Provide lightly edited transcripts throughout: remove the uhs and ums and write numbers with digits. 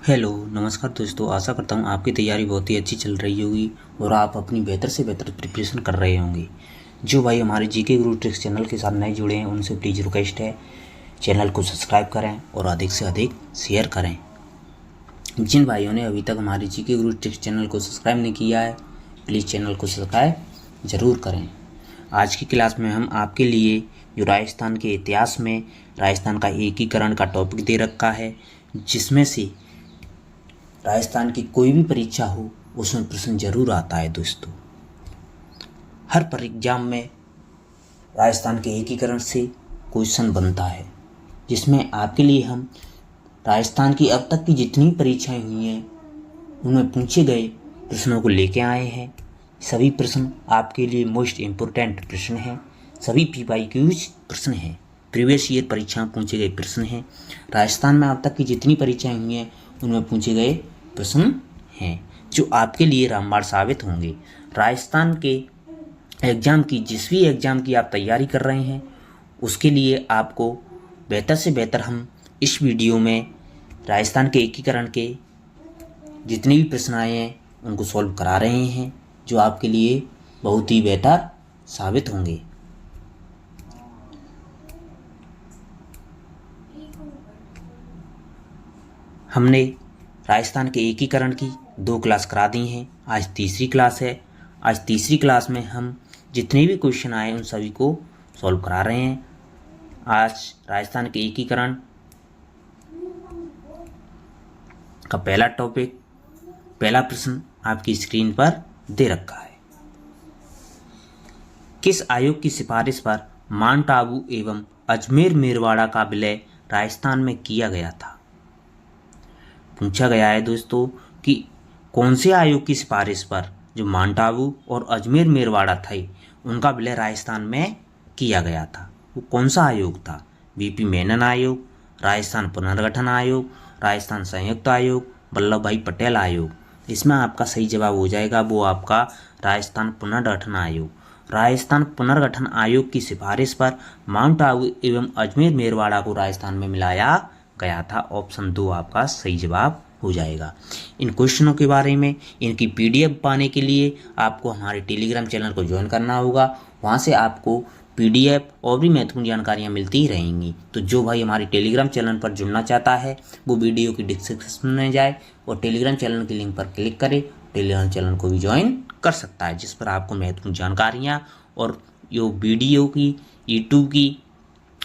Hello नमस्कार दोस्तों, आशा करता हूँ आपकी तैयारी बहुत ही अच्छी चल रही होगी और आप अपनी बेहतर से बेहतर प्रिपरेशन कर रहे होंगे। जो भाई हमारे जीके गुरु ट्रिक्स चैनल के साथ नए जुड़े हैं उनसे प्लीज़ रिक्वेस्ट है, चैनल को सब्सक्राइब करें और अधिक से अधिक शेयर करें। जिन भाइयों ने अभी तक हमारे जीके गुरु ट्रिक्स चैनल को सब्सक्राइब नहीं किया है, प्लीज़ चैनल को सब्सक्राइब ज़रूर करें। आज की क्लास में हम आपके लिए जो राजस्थान के इतिहास में राजस्थान का एकीकरण का टॉपिक दे रखा है, जिसमें से राजस्थान की कोई भी परीक्षा हो उसमें प्रश्न जरूर आता है। दोस्तों, हर पर एग्जाम में राजस्थान के एकीकरण से क्वेश्चन बनता है, जिसमें आपके लिए हम राजस्थान की अब तक की जितनी परीक्षाएं हुई हैं उनमें पूछे गए प्रश्नों को लेके आए हैं। सभी प्रश्न आपके लिए मोस्ट इम्पोर्टेंट प्रश्न हैं, सभी PYQs प्रश्न हैं, प्रीवियस ईयर परीक्षा में पूछे गए प्रश्न हैं। राजस्थान में अब तक की जितनी परीक्षाएं हुई हैं उनमें पूछे गए प्रश्न हैं जो आपके लिए रामबाण साबित होंगे। राजस्थान के एग्ज़ाम की जिस भी एग्ज़ाम की आप तैयारी कर रहे हैं उसके लिए आपको बेहतर से बेहतर हम इस वीडियो में राजस्थान के एकीकरण के जितने भी प्रश्न आए हैं उनको सॉल्व करा रहे हैं, जो आपके लिए बहुत ही बेहतर साबित होंगे। हमने राजस्थान के एकीकरण की 2 क्लास करा दी हैं, आज तीसरी क्लास है। आज तीसरी क्लास में हम जितने भी क्वेश्चन आए उन सभी को सॉल्व करा रहे हैं। आज राजस्थान के एकीकरण का पहला टॉपिक, पहला प्रश्न आपकी स्क्रीन पर दे रखा है। किस आयोग की सिफारिश पर माउंट आबू एवं अजमेर मेरवाड़ा का विलय राजस्थान में किया गया था? पूछा गया है दोस्तों कि कौन से आयोग की सिफारिश पर जो माउंट आबू और अजमेर मेरवाड़ा थे उनका विलय राजस्थान में किया गया था। वो कौन सा आयोग था? VP मेनन आयोग, राजस्थान पुनर्गठन आयोग, राजस्थान संयुक्त आयोग, वल्लभ भाई पटेल आयोग। इसमें आपका सही जवाब हो जाएगा वो आपका राजस्थान पुनर्गठन आयोग। राजस्थान पुनर्गठन आयोग की सिफारिश पर माउंट आबू एवं अजमेर मेरवाड़ा को राजस्थान में मिलाया गया था। ऑप्शन 2 आपका सही जवाब हो जाएगा। इन क्वेश्चनों के बारे में इनकी PDF पाने के लिए आपको हमारे टेलीग्राम चैनल को ज्वाइन करना होगा। वहां से आपको PDF और भी महत्वपूर्ण जानकारियां मिलती ही रहेंगी। तो जो भाई हमारे टेलीग्राम चैनल पर जुड़ना चाहता है वो वीडियो की डिस्क्रिप्शन में जाए और टेलीग्राम चैनल की लिंक पर क्लिक करे, टेलीग्राम चैनल को भी ज्वाइन कर सकता है, जिस पर आपको महत्वपूर्ण जानकारियाँ और जो वीडियो की YouTube की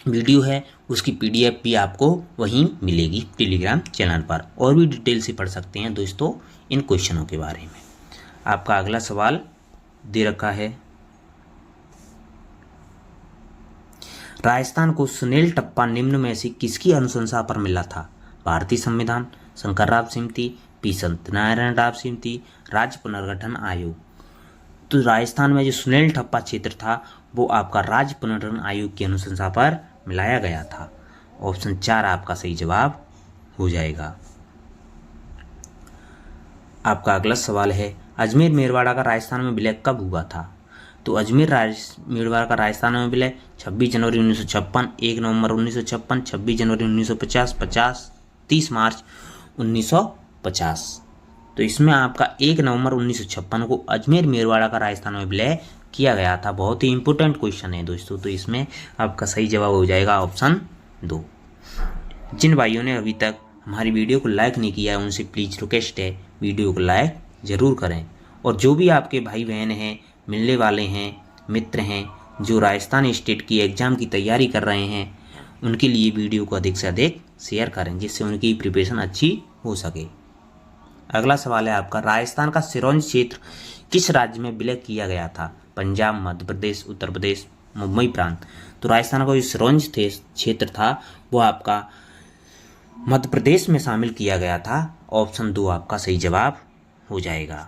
वीडियो है उसकी PDF भी आपको वहीं मिलेगी टेलीग्राम चैनल पर। और भी डिटेल से पढ़ सकते हैं दोस्तों इन क्वेश्चनों के बारे में। आपका अगला सवाल दे रखा है, राजस्थान को सुनील टप्पा निम्न में से किसकी अनुशंसा पर मिला था? भारतीय संविधान, शंकरराव समिति, P सत्यनारायण राव समिति, राज्य पुनर्गठन आयोग। तो राजस्थान में जो सुनील टप्पा क्षेत्र था वो आपका राज्य पुनर्गठन आयोग की अनुशंसा पर मिलाया गया था। ऑप्शन 4 आपका सही जवाब हो जाएगा। आपका अगला सवाल है, अजमेर मेरवाड़ा का राजस्थान में विलय कब हुआ था? तो अजमेर मेरवाड़ा का राजस्थान में विलय 26 जनवरी 1956, 1 नवंबर 1956, 26 जनवरी 1950, 50, 30 मार्च 1950। तो इसमें आपका 1 नवंबर 1956 को अजमेर मेरवाड़ा का राजस्थान में विलय किया गया था। बहुत ही इंपॉर्टेंट क्वेश्चन है दोस्तों, तो इसमें आपका सही जवाब हो जाएगा ऑप्शन 2। जिन भाइयों ने अभी तक हमारी वीडियो को लाइक नहीं किया है उनसे प्लीज़ रिक्वेस्ट है वीडियो को लाइक ज़रूर करें। और जो भी आपके भाई बहन हैं, मिलने वाले हैं, मित्र हैं जो राजस्थान स्टेट की एग्ज़ाम की तैयारी कर रहे हैं उनके लिए वीडियो को अधिक से अधिक शेयर करें, जिससे उनकी प्रिपरेशन अच्छी हो सके। अगला सवाल है आपका, राजस्थान का सिरोंज क्षेत्र किस राज्य में विलय किया गया था? पंजाब, मध्य प्रदेश, उत्तर प्रदेश, मुंबई प्रांत। तो राजस्थान का जो सिरोंज क्षेत्र था वो आपका मध्य प्रदेश में शामिल किया गया था। ऑप्शन 2 आपका सही जवाब हो जाएगा।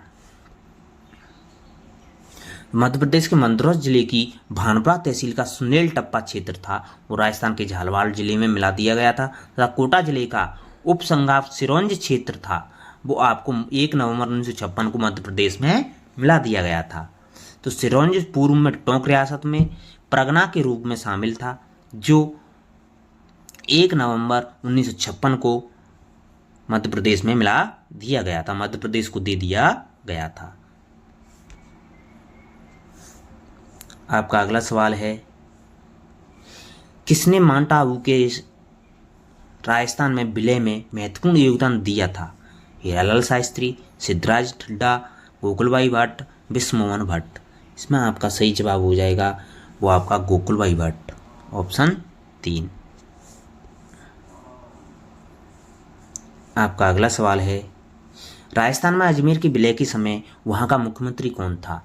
मध्य प्रदेश के मंदसौर जिले की भानपुरा तहसील का सुनील टप्पा क्षेत्र था वो राजस्थान के झालावाड़ जिले में मिला दिया गया था। तथा कोटा जिले का उपसंगाव सिरोंज क्षेत्र था वो आपको 1 नवंबर 1956 को मध्य प्रदेश में मिला दिया गया था। तो सिरोंज पूर्व में टोंक रियासत में परगना के रूप में शामिल था, जो 1 नवंबर 1956 को मध्य प्रदेश में मिला दिया गया था, मध्य प्रदेश को दे दिया गया था। आपका अगला सवाल है, किसने माउंट आबू के राजस्थान में विलय में महत्वपूर्ण योगदान दिया था? हीरालाल शास्त्री, सिद्धराज ठड्डा, गोकुलभाई भट्ट, विश्वमोहन भट्ट। इसमें आपका सही जवाब हो जाएगा वो आपका गोकुलभाई भट्ट, ऑप्शन 3। आपका अगला सवाल है, राजस्थान में अजमेर के विलय के समय वहाँ का मुख्यमंत्री कौन था?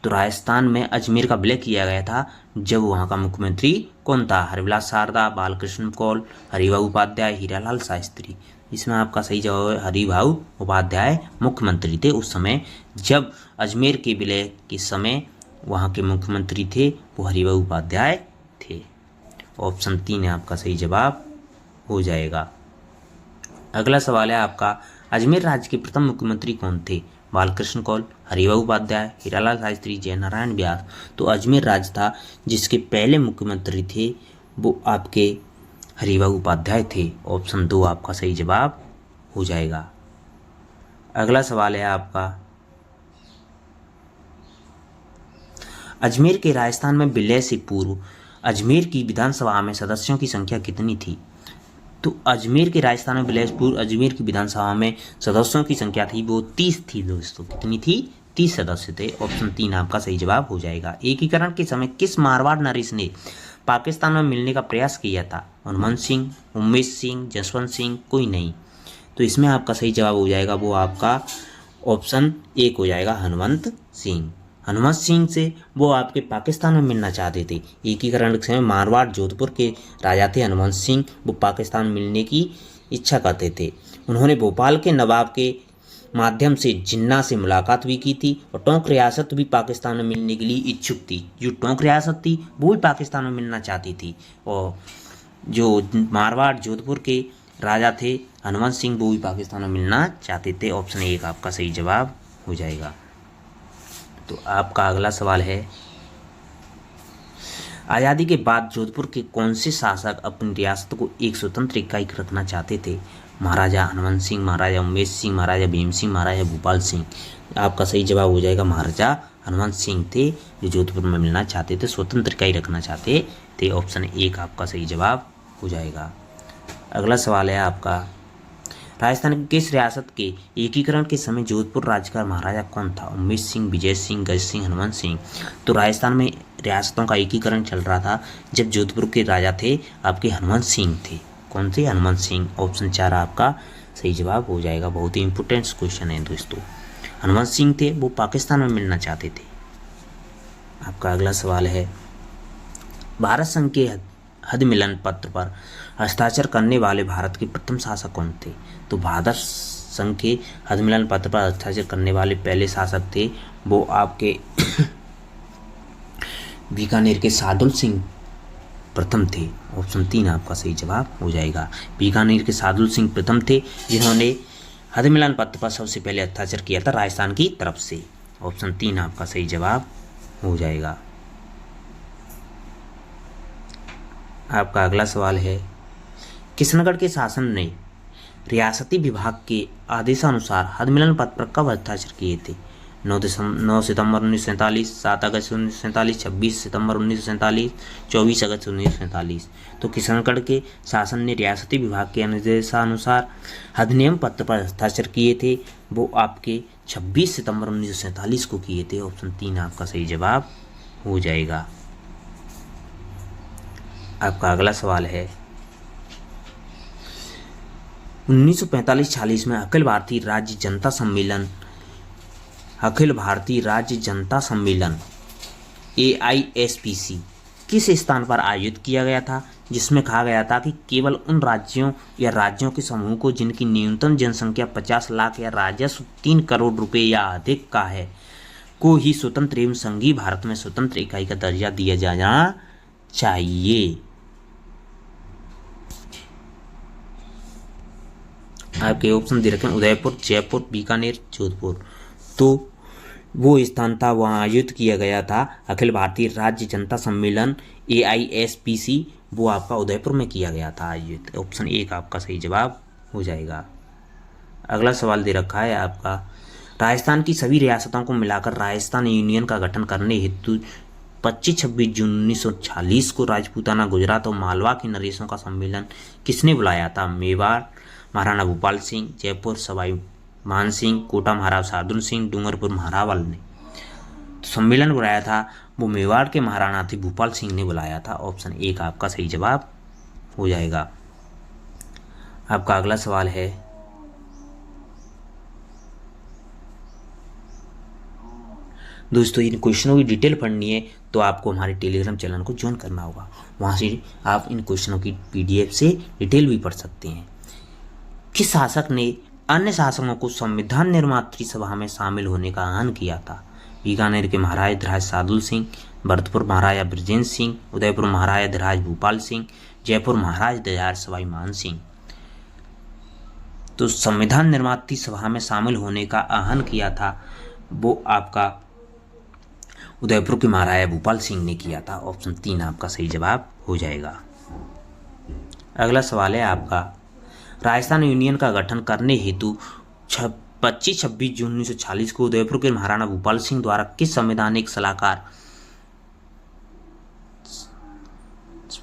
तो राजस्थान में अजमेर का विलय किया गया था जब वहाँ का मुख्यमंत्री कौन था? हरिविलास शारदा, बालकृष्ण कौल, हरिभाऊ उपाध्याय, हीरालाल शास्त्री। इसमें आपका सही जवाब है हरिभाऊ उपाध्याय मुख्यमंत्री थे उस समय, जब अजमेर के विलय के समय वहाँ के मुख्यमंत्री थे वो हरिभाऊ उपाध्याय थे। ऑप्शन 3 आपका सही जवाब हो जाएगा। अगला सवाल है आपका, अजमेर राज्य के प्रथम मुख्यमंत्री कौन थे? बालकृष्ण कौल, हरिभाऊ उपाध्याय, हीरालाल शास्त्री, जयनारायण व्यास। तो अजमेर राज्य था जिसके पहले मुख्यमंत्री थे वो आपके हरिभाऊ उपाध्याय थे। ऑप्शन 2 आपका सही जवाब हो जाएगा। अगला सवाल है आपका, अजमेर के राजस्थान में विलय से पूर्व अजमेर की विधानसभा में सदस्यों की संख्या कितनी थी? तो अजमेर के राजस्थान में विलय से पूर्व अजमेर की विधानसभा में सदस्यों की संख्या थी वो 30 थी दोस्तों। कितनी थी? 30 सदस्य थे। ऑप्शन 3 आपका सही जवाब हो जाएगा। एकीकरण के समय किस मारवाड़ नरेश ने पाकिस्तान में मिलने का प्रयास किया था? हनुमंत सिंह, उमेश सिंह, जसवंत सिंह, कोई नहीं। तो इसमें आपका सही जवाब हो जाएगा वो आपका ऑप्शन 1 हो जाएगा, हनुमंत सिंह। हनुमंत सिंह से वो आपके पाकिस्तान में मिलना चाहते थे। एकीकरण के समय मारवाड़ जोधपुर के राजा थे हनुमंत सिंह, वो पाकिस्तान में मिलने की इच्छा करते थे। उन्होंने भोपाल के नवाब के माध्यम से जिन्ना से मुलाकात भी की थी और टोंक रियासत भी पाकिस्तान में मिलने के लिए इच्छुक थी। जो टोंक रियासत थी वो भी पाकिस्तान में मिलना चाहती थी और जो मारवाड़ जोधपुर के राजा थे हनुमंत सिंह वो भी पाकिस्तान में मिलना चाहते थे। ऑप्शन 1 आपका सही जवाब हो जाएगा। तो आपका अगला सवाल है, आज़ादी के बाद जोधपुर के कौन से शासक अपनी रियासत को एक स्वतंत्र इकाई रखना चाहते थे? महाराजा हनुमंत सिंह, महाराजा उमेश सिंह, महाराजा भीम सिंह, महाराजा भूपाल सिंह। आपका सही जवाब हो जाएगा महाराजा हनुमंत सिंह थे जो जोधपुर में मिलना चाहते थे, स्वतंत्र इकाई रखना चाहते थे। ऑप्शन 1 आपका सही जवाब हो जाएगा। अगला सवाल है आपका, राजस्थान की किस रियासत के एकीकरण के समय जोधपुर राज्य का महाराजा कौन था? उमेश सिंह, विजय सिंह, गज सिंह, हनुमंत सिंह। तो राजस्थान में रियासतों का एकीकरण चल रहा था जब जोधपुर के राजा थे आपके हनुमंत सिंह थे। कौन थे? हनुमंत सिंह। ऑप्शन 4 आपका सही जवाब हो जाएगा। बहुत ही इंपॉर्टेंट क्वेश्चन है दोस्तों। हनुमंत सिंह थे वो पाकिस्तान में मिलना चाहते थे। आपका अगला सवाल है, भारत संघ के हद मिलन पत्र पर हस्ताक्षर करने वाले भारत के प्रथम शासक कौन थे? तो भारत संघ के हद मिलन पत्र पर हस्ताक्षर करने वाले पहले शासक थे वो आपके बीकानेर के सादुल सिंह प्रथम थे। ऑप्शन 3 आपका सही जवाब हो जाएगा। बीकानेर के सादुल सिंह प्रथम थे जिन्होंने हद मिलन पत्र पर सबसे पहले हस्ताक्षर किया था राजस्थान की तरफ से। ऑप्शन 3 आपका सही जवाब हो जाएगा। आपका अगला सवाल है, किशनगढ़ के शासन ने रियासती विभाग के आदेशानुसार हद मिलन पत्र पर कब हस्ताक्षर किए थे? 9 सितंबर 1947, 7 अगस्त 1947, 26 सितंबर 1947, 24 अगस्त 1947। तो किशनगढ़ के शासन ने रियासती विभाग के आदेशानुसार अधिनियम पत्र पर हस्ताक्षर किए थे वो आपके 26 सितंबर 1947 को किए थे। ऑप्शन 3 आपका सही जवाब हो जाएगा। आपका अगला सवाल है, 1945-46 में अखिल भारतीय राज्य जनता सम्मेलन AISPC किस स्थान पर आयोजित किया गया था जिसमें कहा गया था कि केवल उन राज्यों या राज्यों के समूह को जिनकी न्यूनतम जनसंख्या 50 लाख या राजस्व 3 करोड़ रुपए या अधिक का है को ही स्वतंत्र एवं संघीय भारत में स्वतंत्र इकाई का दर्जा दिया जाना चाहिए। आपके ऑप्शन दे रखे हैं उदयपुर, जयपुर, बीकानेर, जोधपुर। तो वो स्थान था वहाँ आयोजित किया गया था अखिल भारतीय राज्य जनता सम्मेलन AISPC, वो आपका उदयपुर में किया गया था आयोजित। ऑप्शन 1 आपका सही जवाब हो जाएगा। अगला सवाल दे रखा है आपका, राजस्थान की सभी रियासतों को मिलाकर राजस्थान यूनियन का गठन करने हेतु 25-26 जून 1946 को राजपूताना, गुजरात और मालवा के नरेशों का सम्मेलन किसने बुलाया था? मेवाड़ महाराणा भूपाल सिंह, जयपुर सवाई मान सिंह, कोटा महाराजा सादुल सिंह, डूंगरपुर महारावल ने। तो सम्मेलन बुलाया था वो मेवाड़ के महाराणा थे भूपाल सिंह ने बुलाया था। ऑप्शन 1 आपका सही जवाब हो जाएगा। आपका अगला सवाल है, दोस्तों इन क्वेश्चनों की डिटेल पढ़नी है तो आपको हमारे टेलीग्राम चैनल को ज्वाइन करना होगा, वहाँ से आप इन क्वेश्चनों की PDF से डिटेल भी पढ़ सकते हैं। किस शासक ने अन्य शासकों को संविधान निर्मात्री सभा में शामिल होने का आह्वान किया था? बीकानेर के महाराज धीराज सादुल सिंह, भरतपुर महाराजा ब्रजेंद्र सिंह, उदयपुर महाराजा धीराज भूपाल सिंह, जयपुर महाराज धीराज सवाई मान सिंह। तो संविधान निर्मात्री सभा में शामिल होने का आह्वान किया था वो आपका उदयपुर के महाराजा भूपाल सिंह ने किया था। ऑप्शन 3 आपका सही जवाब हो जाएगा। अगला सवाल है आपका, राजस्थान यूनियन का गठन करने हेतु 25-26 जून 1946 को उदयपुर के महाराणा भूपाल सिंह द्वारा किस संवैधानिक सलाहकार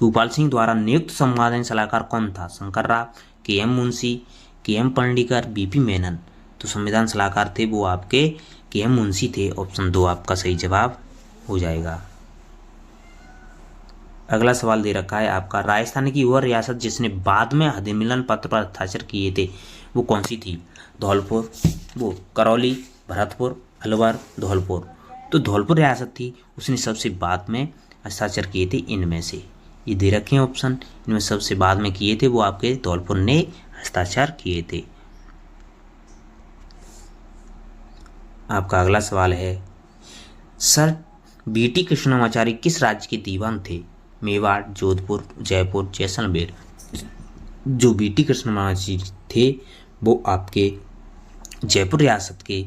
भूपाल सिंह द्वारा नियुक्त संवैधानिक सलाहकार कौन था? Shankar Rao, KM Munshi, KM पंडिकर, BP Menon. तो संविधान सलाहकार थे वो आपके KM मुंशी थे। ऑप्शन 2 आपका सही जवाब हो जाएगा। अगला सवाल दे रखा है आपका, राजस्थान की वह रियासत जिसने बाद में अधिमिलन पत्र पर हस्ताक्षर किए थे वो कौन सी थी? धौलपुर, वो करौली, भरतपुर, अलवर, धौलपुर। तो धौलपुर रियासत थी, उसने सबसे बाद में हस्ताक्षर किए थे इनमें से। ये दे रखे हैं ऑप्शन, इनमें सबसे बाद में किए थे वो आपके धौलपुर ने हस्ताक्षर किए थे। आपका अगला सवाल है, सर BT कृष्णमाचारी किस राज्य के दीवान थे? मेवाड़, जोधपुर, जयपुर, जैसलमेर। जो BT कृष्णमाचारी थे वो आपके जयपुर रियासत के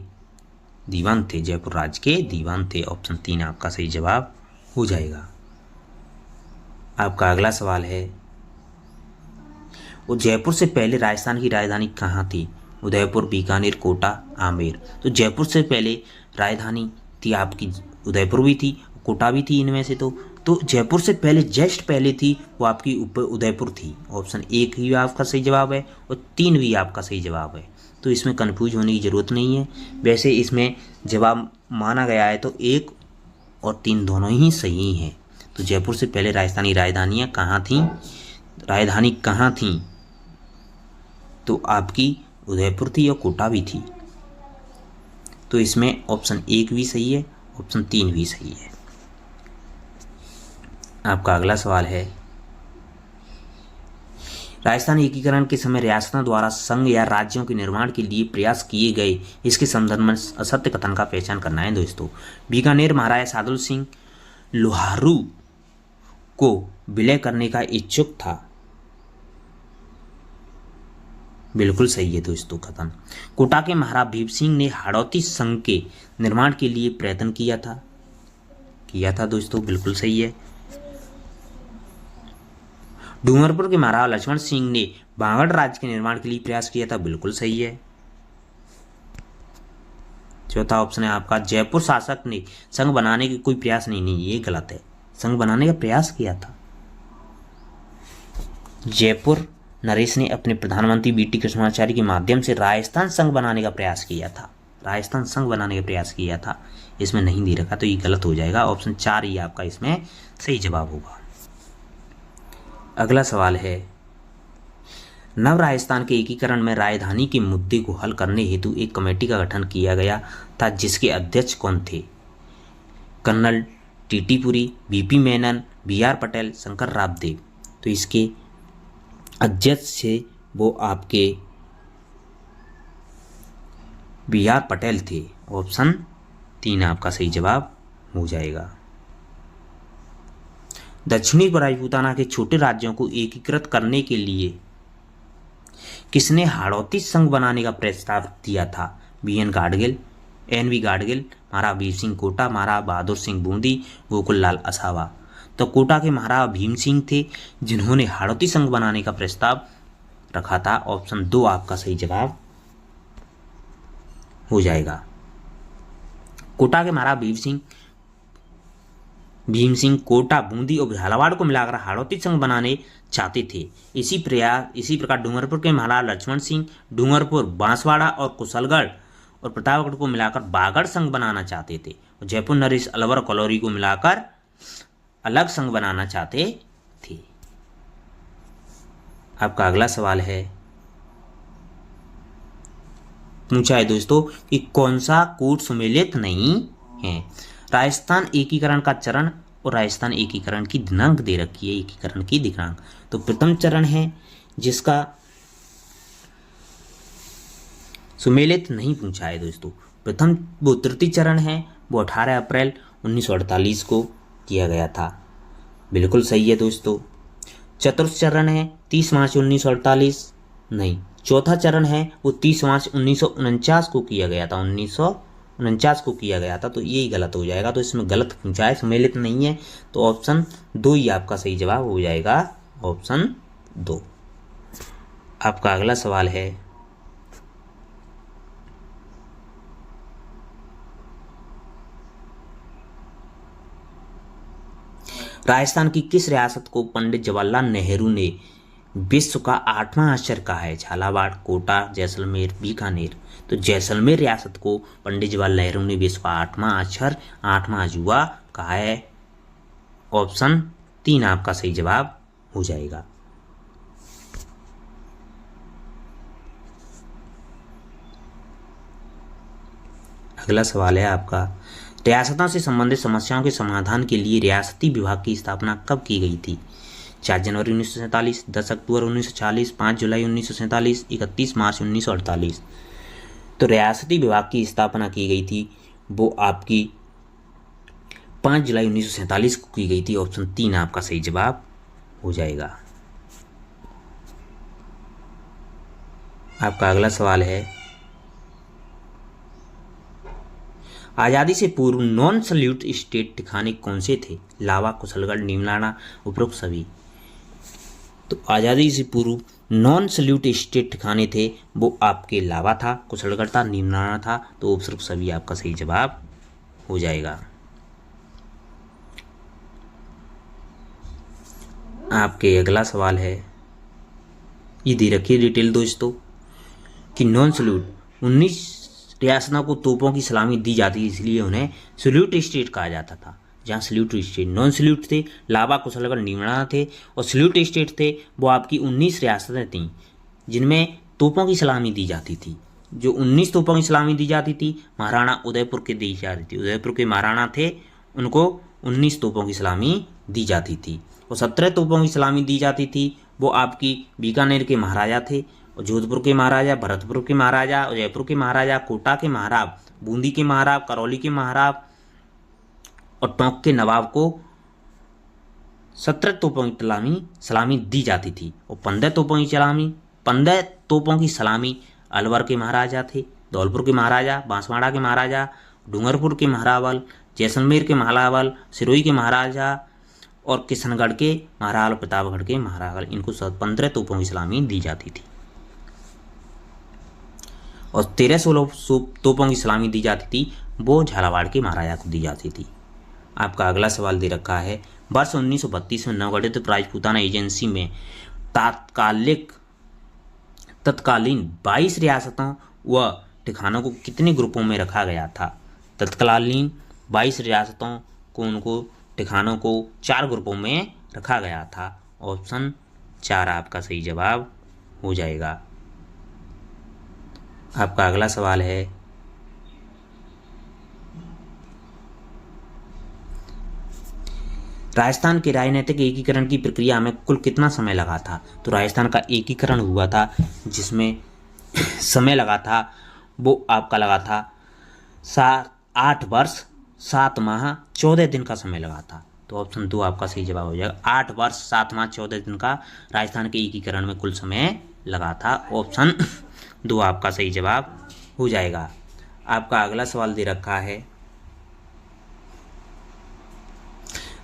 दीवान थे, जयपुर राज्य के दीवान थे। ऑप्शन 3 आपका सही जवाब हो जाएगा। आपका अगला सवाल है, वो जयपुर से पहले राजस्थान की राजधानी कहाँ थी? उदयपुर, बीकानेर, कोटा, आमेर। तो जयपुर से पहले राजधानी थी आपकी उदयपुर भी थी, कोटा भी थी इनमें से। तो जयपुर से पहले जस्ट पहले थी वो आपकी उदयपुर थी। ऑप्शन 1 ही आपका सही जवाब है और 3 भी आपका सही जवाब है। तो इसमें कन्फ्यूज होने की ज़रूरत नहीं है। वैसे इसमें जवाब माना गया है तो 1 और 3 दोनों ही सही हैं। तो जयपुर से पहले राजस्थानी राजधानियाँ कहाँ थीं? राजधानी कहाँ थीं? तो आपकी उदयपुर थी और कोटा भी थी। तो इसमें ऑप्शन 1 भी सही है, ऑप्शन 3 भी सही है। आपका अगला सवाल है, राजस्थान एकीकरण के समय रियासतों द्वारा संघ या राज्यों के निर्माण के लिए प्रयास किए गए इसके संदर्भ में असत्य कथन का पहचान करना है दोस्तों। बीकानेर महाराजा सादुल सिंह लोहारू को विलय करने का इच्छुक था। बिल्कुल सही है दोस्तों कथन। कोटा के महाराजा भीम सिंह ने हाड़ौती संघ के निर्माण के लिए प्रयत्न किया था दोस्तों, बिल्कुल सही है। डूंगरपुर के महाराजा लक्ष्मण सिंह ने बांगड़ राज्य के निर्माण के लिए प्रयास किया था, बिल्कुल सही है। चौथा ऑप्शन है आपका, जयपुर शासक ने संघ बनाने की कोई प्रयास नहीं, ये गलत है। संघ बनाने का प्रयास किया था। जयपुर नरेश ने अपने प्रधानमंत्री BT कृष्णमाचारी के माध्यम से राजस्थान संघ बनाने का प्रयास किया था। इसमें नहीं दे रखा तो ये गलत हो जाएगा। ऑप्शन 4 ही आपका इसमें सही जवाब होगा। अगला सवाल है, नव राजस्थान के एकीकरण में राजधानी के मुद्दे को हल करने हेतु एक कमेटी का गठन किया गया था जिसके अध्यक्ष कौन थे? Colonel TT Puri, BP Menon, BR Patel, Shankar Raodev. तो इसके अध्यक्ष से वो आपके BR पटेल थे। ऑप्शन 3 आपका सही जवाब हो जाएगा। दक्षिणी राजपूताना के छोटे राज्यों को एकीकृत करने के लिए किसने हाड़ौती संघ बनाने का प्रस्ताव दिया था? BN गाडगिल, NV गाडगिल, महाराजा वीर सिंह कोटा, महाराजा बहादुर सिंह बूंदी, गोकुल लाल असावा। तो कोटा के महाराजा भीम सिंह थे जिन्होंने हाड़ौती संघ बनाने का प्रस्ताव रखा था। ऑप्शन 2 आपका सही जवाब हो जाएगा। कोटा के महाराज भीम सिंह कोटा, बूंदी और झालावाड़ को मिलाकर हाड़ौती संघ बनाने चाहते थे। इसी प्रकार डूंगरपुर के महाराज लक्ष्मण सिंह डूंगरपुर, बांसवाड़ा और कुशलगढ़ और प्रतापगढ़ को मिलाकर बागड़ संघ बनाना चाहते थे। और जयपुर, नरेश, अलवर और कलौरी को मिलाकर अलग संघ बनाना चाहते थे। आपका अगला सवाल है, पूछा है दोस्तों कि कौन सा कूट सुमेलित नहीं है। राजस्थान एकीकरण का चरण और राजस्थान एकीकरण की दिनांक दे रखी है, एकीकरण की दिनांक। तो प्रथम चरण है जिसका सुमेलित नहीं पूछा है दोस्तों। प्रथम वो तृतीय चरण है, वो 18 अप्रैल 1948 को किया गया था। बिल्कुल सही है दोस्तों। चतुर्थ चरण है 30 मार्च 1948, नहीं। चौथा चरण है वो 30 मार्च 1949 को किया गया था, 1949 को किया गया था। तो यही गलत हो जाएगा। तो इसमें गलत पूछा है, सम्मिलित नहीं है। तो ऑप्शन 2 ही आपका सही जवाब हो जाएगा, ऑप्शन 2। आपका अगला सवाल है, राजस्थान की किस रियासत को पंडित जवाहरलाल नेहरू ने विश्व का 8वां आश्चर्य कहा है। झालावाड़, कोटा, जैसलमेर, बीकानेर। तो जैसलमेर रियासत को पंडित जवाहरलाल नेहरू ने विश्व का 8वां आश्चर्य, 8वां अजूबा कहा है। ऑप्शन 3 आपका सही जवाब हो जाएगा। अगला सवाल है आपका, रियासतों से संबंधित समस्याओं के समाधान के लिए रियासती विभाग की स्थापना कब की गई थी। 4 जनवरी 1947, 10 अक्टूबर 1940, 5 जुलाई 1947, 31 मार्च 1948। तो रियासती विभाग की स्थापना की गई थी वो आपकी 5 जुलाई 1947 को की गई थी। ऑप्शन 3 आपका सही जवाब हो जाएगा। आपका अगला सवाल है, आज़ादी से पूर्व नॉन सल्यूट स्टेट ठिकाने कौन से थे। लावा, कुशलगढ़, नीमलाना, उपरोक्त सभी। तो आज़ादी से पूर्व नॉन सल्यूट स्टेट ठिकाने थे वो आपके लावा था, कुशलगढ़ था, नीमलाना था। तो उपरोक्त सभी आपका सही जवाब हो जाएगा। आपके अगला सवाल है, ये दे रखी डिटेल दोस्तों कि नॉन सल्यूट 19 रियासतों को तोपों की सलामी दी जाती है, इसलिए उन्हें सल्यूट स्टेट कहा जाता था। जहाँ सल्यूट स्टेट, नॉन सल्यूट थे लावा, कुशलगढ़, नीमलाना थे, और सल्यूट स्टेट थे वो आपकी 19 रियासतें थीं जिनमें तोपों की सलामी दी जाती थी। जो 19 तोपों की सलामी दी जाती थी महाराणा उदयपुर के दी जाती थी। उदयपुर के महाराणा थे, उनको 19 तोपों की सलामी दी जाती थी। और 17 तोपों की सलामी दी जाती थी वो आपकी बीकानेर के महाराजा थे, और जोधपुर के महाराजा, भरतपुर के महाराजा, उदयपुर के महाराजा, कोटा के महाराज, बूंदी के महाराज, करौली के महाराज और टोंक के नवाब को 17 तोपों की सलामी दी जाती थी। और 15 तोपों की सलामी अलवर के महाराजा थे, धौलपुर के महाराजा, बांसवाड़ा के महाराजा, डूंगरपुर के महारावल, जैसलमेर के महारावल, सिरोही के महाराजा और किशनगढ़ के महारावल, प्रतापगढ़ के महारावल। इनको 15 तोपों की सलामी दी जाती थी। और 13-16 तोपों की सलामी दी जाती थी वो झालावाड़ के महाराजा को दी जाती थी। आपका अगला सवाल दे रखा है, वर्ष 1932 में नवगठित राजपूताना एजेंसी में तत्कालीन 22 रियासतों व ठिकानों को कितने ग्रुपों में रखा गया था। तत्कालीन 22 रियासतों को, उनको ठिकानों को 4 ग्रुपों में रखा गया था। ऑप्शन 4 आपका सही जवाब हो जाएगा। आपका अगला सवाल है, राजस्थान के राजनीतिक एकीकरण की प्रक्रिया में कुल कितना समय लगा था। तो राजस्थान का एकीकरण हुआ था जिसमें समय लगा था वो आपका लगा था 8 वर्ष 7 माह 14 दिन का समय लगा था। तो ऑप्शन 2 आपका सही जवाब हो जाएगा। 8 वर्ष 7 माह 14 दिन का राजस्थान के एकीकरण में कुल समय लगा था। ऑप्शन 2 आपका सही जवाब हो जाएगा। आपका अगला सवाल दे रखा है,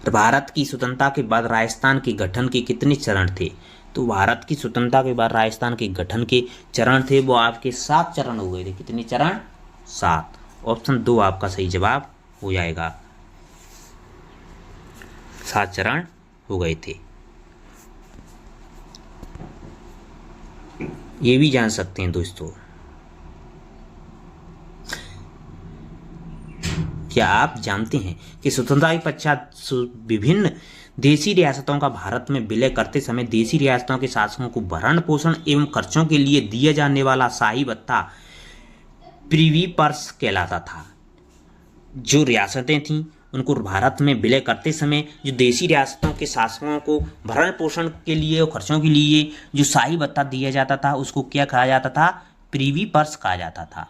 भारत की स्वतंत्रता के बाद राजस्थान के गठन के कितने चरण थे। तो भारत की स्वतंत्रता के बाद राजस्थान के गठन के चरण थे वो आपके 7 चरण हो गए थे। कितने चरण? 7। ऑप्शन 2 आपका सही जवाब हो जाएगा। 7 चरण हो गए थे। ये भी जान सकते हैं दोस्तों, क्या आप जानते हैं कि स्वतंत्रता के पश्चात विभिन्न देशी रियासतों का भारत में विलय करते समय देशी रियासतों के शासकों को भरण पोषण एवं खर्चों के लिए दिया जाने वाला शाही भत्ता प्रीवी पर्स कहलाता था। जो रियासतें थीं उनको भारत में विलय करते समय जो देशी रियासतों के शासकों को भरण पोषण के लिए और खर्चों के लिए जो शाही भत्ता दिया जाता था उसको क्या कहा जाता था? प्रीवी पर्स कहा जाता था।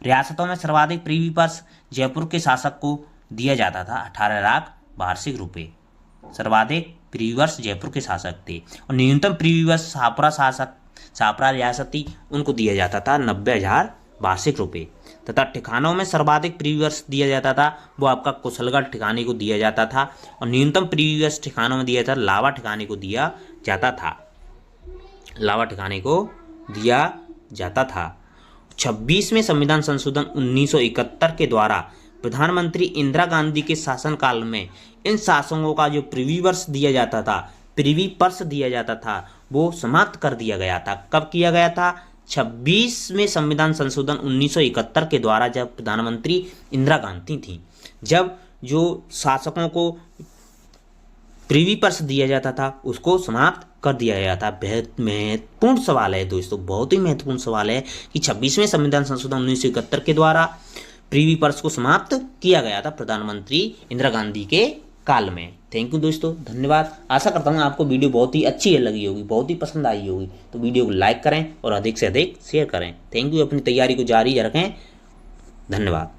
रियासतों में सर्वाधिक प्रीवी पर्स जयपुर के शासक को दिया जाता था, 18 लाख वार्षिक रुपये। सर्वाधिक प्रीवी वर्ष जयपुर के शासक थे और न्यूनतम प्रीवी वर्ष शाहपुरा रियासती उनको दिया जाता था 90,000 वार्षिक रुपये। तथा ठिकानों में सर्वाधिक प्रीवी वर्ष दिया जाता था वो आपका कुशलगढ़ ठिकाने को दिया जाता था और न्यूनतम प्रीवी वर्ष ठिकानों में दिया जाता लावा ठिकाने को दिया जाता था। लावा ठिकाने को दिया जाता था। 26वें संविधान संशोधन 1971 के द्वारा प्रधानमंत्री इंदिरा गांधी के शासनकाल में इन शासकों का जो प्रीवी वर्ष दिया जाता था, प्रीवी पर्स दिया जाता था, वो समाप्त कर दिया गया था। कब किया गया था? 26वें संविधान संशोधन 1971 के द्वारा, जब प्रधानमंत्री इंदिरा गांधी थी, जब जो शासकों को प्रीवी पर्स दिया जाता था उसको समाप्त कर दिया गया था। बेहद महत्वपूर्ण सवाल है दोस्तों, बहुत ही महत्वपूर्ण सवाल है कि 26वें संविधान संशोधन 1971 के द्वारा प्रीवी पर्स को समाप्त किया गया था प्रधानमंत्री इंदिरा गांधी के काल में। थैंक यू दोस्तों, धन्यवाद। आशा करता हूँ आपको वीडियो बहुत ही अच्छी लगी होगी, बहुत ही पसंद आई होगी। तो वीडियो को लाइक करें और अधिक से अधिक शेयर करें। Thank you. अपनी तैयारी को जारी रखें। धन्यवाद।